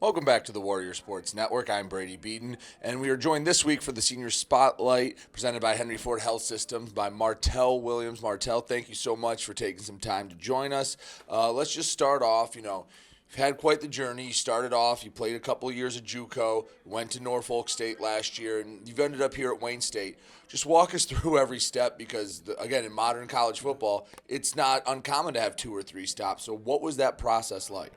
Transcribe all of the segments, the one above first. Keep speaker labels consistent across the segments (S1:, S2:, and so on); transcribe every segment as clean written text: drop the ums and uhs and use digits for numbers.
S1: Welcome back to the Warrior Sports Network. I'm Brady Beedon, and we are joined this week for the Senior Spotlight presented by Henry Ford Health Systems by Martell Williams. Martell, thank you so much for taking some time to join us. Let's just start off. You've had quite the journey. You started off, you played a couple of years at JUCO, went to Norfolk State last year, and you've ended up here at Wayne State. Just walk us through every step because, again, in modern college football, it's not uncommon to have 2 or 3 stops. So what was that process like?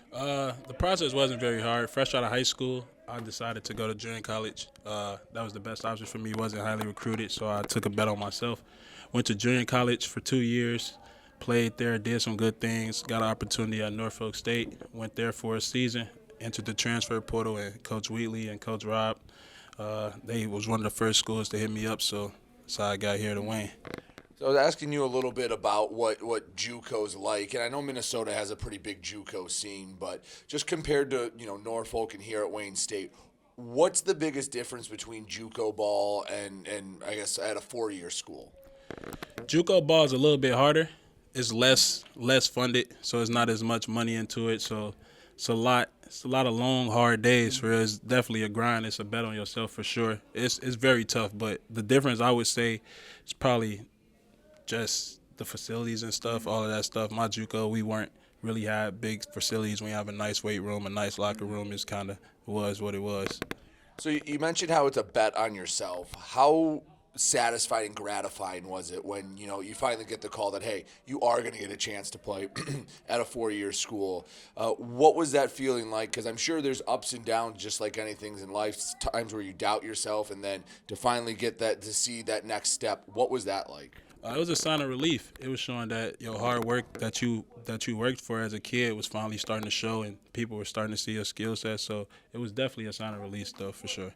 S2: The process wasn't very hard. Fresh out of high school, I decided to go to junior college. That was the best option for me. Wasn't highly recruited, so I took a bet on myself. Went to junior college for 2 years, played there, did some good things, got an opportunity at Norfolk State, went there for a season, entered the transfer portal, and Coach Wheatley and Coach Rob, they was one of the first schools to hit me up, so that's how I got here to Wayne.
S1: So I was asking you a little bit about what JUCO's like, and I know Minnesota has a pretty big JUCO scene, but just compared to Norfolk and here at Wayne State, what's the biggest difference between JUCO ball and I guess at a 4-year school?
S2: JUCO ball is a little bit harder. It's less funded, so it's not as much money into it. So it's a lot of long, hard days. For it's definitely a grind. It's a bet on yourself for sure. It's very tough, but the difference I would say is probably just the facilities and stuff, all of that stuff. My JUCO, we weren't really had big facilities. We have a nice weight room, a nice locker room. It's kind of was what it was.
S1: So you mentioned how it's a bet on yourself. How satisfying and gratifying was it when you finally get the call that, hey, you are going to get a chance to play at a 4-year school? What was that feeling like? Because I'm sure there's ups and downs, just like anything in life. Times where you doubt yourself, and then to finally get that, to see that next step. What was that like?
S2: It was a sign of relief. It was showing that your hard work that you worked for as a kid was finally starting to show, and people were starting to see your skill set. So it was definitely a sign of relief, though, for sure.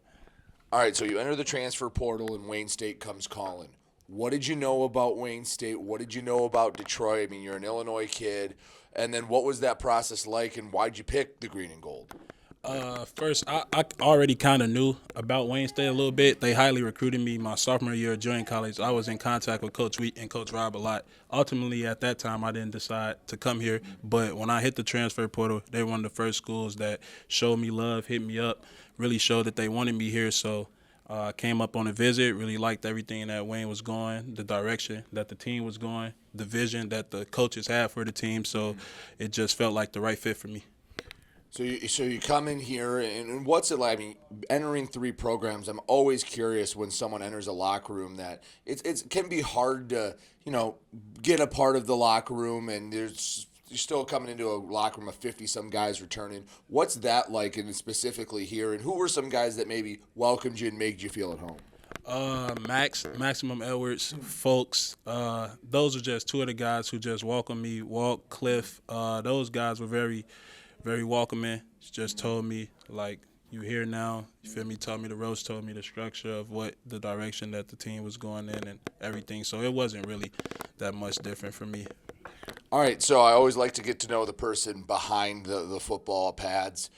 S1: All right, so you enter the transfer portal and Wayne State comes calling. What did you know about Wayne State? What did you know about Detroit? I mean, you're an Illinois kid. And then what was that process like, and why'd you pick the green and gold?
S2: First, I already kind of knew about Wayne State a little bit. They highly recruited me my sophomore year of junior college. I was in contact with Coach Wheat and Coach Rob a lot. Ultimately, at that time, I didn't decide to come here. But when I hit the transfer portal, they were one of the first schools that showed me love, hit me up, really showed that they wanted me here. So I came up on a visit, really liked everything that Wayne was going, the direction that the team was going, the vision that the coaches had for the team. So it just felt like the right fit for me.
S1: So you come in here, and what's it like? I mean, entering 3 programs, I'm always curious when someone enters a locker room that it can be hard to, get a part of the locker room, and you're still coming into a locker room of 50-some guys returning. What's that like, and specifically here, and who were some guys that maybe welcomed you and made you feel at home?
S2: Maximum Edwards, Folks. Those are just 2 of the guys who just welcomed me. Walt, Cliff. Those guys were very, very welcoming. Just told me, like, you here now. You feel me? Told me the ropes, told me the structure of what the direction that the team was going in and everything. So it wasn't really that much different for me.
S1: All right, so I always like to get to know the person behind the football pads.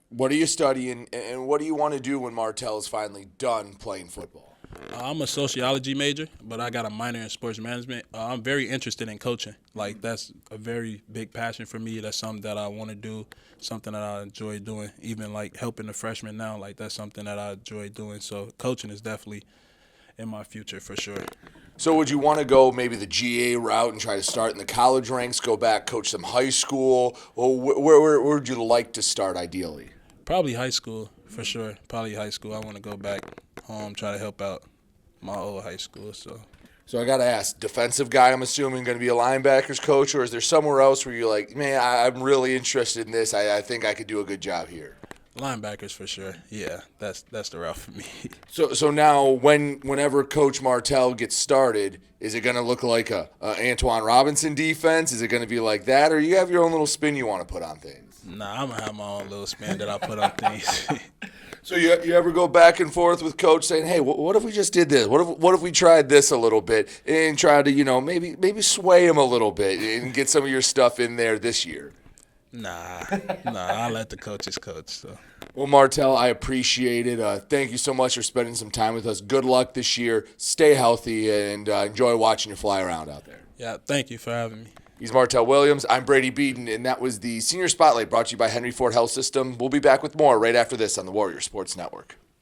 S1: What are you studying, and what do you want to do when Martell is finally done playing football?
S2: I'm a sociology major, but I got a minor in sports management. I'm very interested in coaching. Like, that's a very big passion for me. That's something that I want to do, something that I enjoy doing. Even, like, helping the freshmen now, like, that's something that I enjoy doing. So coaching is definitely in my future for sure.
S1: So would you want to go maybe the GA route and try to start in the college ranks, go back, coach some high school? Or where would you like to start ideally?
S2: Probably high school, for sure. Probably high school. I want to go back home, try to help out my old high school.
S1: So I got to ask, defensive guy, I'm assuming, going to be a linebackers coach, or is there somewhere else where you're like, man, I'm really interested in this. I think I could do a good job here?
S2: Linebackers for sure. Yeah, that's the route for me.
S1: So now, whenever Coach Martell gets started, is it going to look like a Antoine Robinson defense? Is it going to be like that, or you have your own little spin you want to put on things?
S2: Nah, I'm gonna have my own little spin that I put on things.
S1: So you ever go back and forth with Coach saying, hey, what if we just did this? What if we tried this a little bit and try to maybe sway him a little bit and get some of your stuff in there this year?
S2: Nah, I let the coaches coach. So.
S1: Well, Martell, I appreciate it. Thank you so much for spending some time with us. Good luck this year. Stay healthy and enjoy watching you fly around out there.
S2: Yeah, thank you for having me.
S1: He's Martell Williams. I'm Brady Beedon, and that was the Senior Spotlight brought to you by Henry Ford Health System. We'll be back with more right after this on the Warrior Sports Network.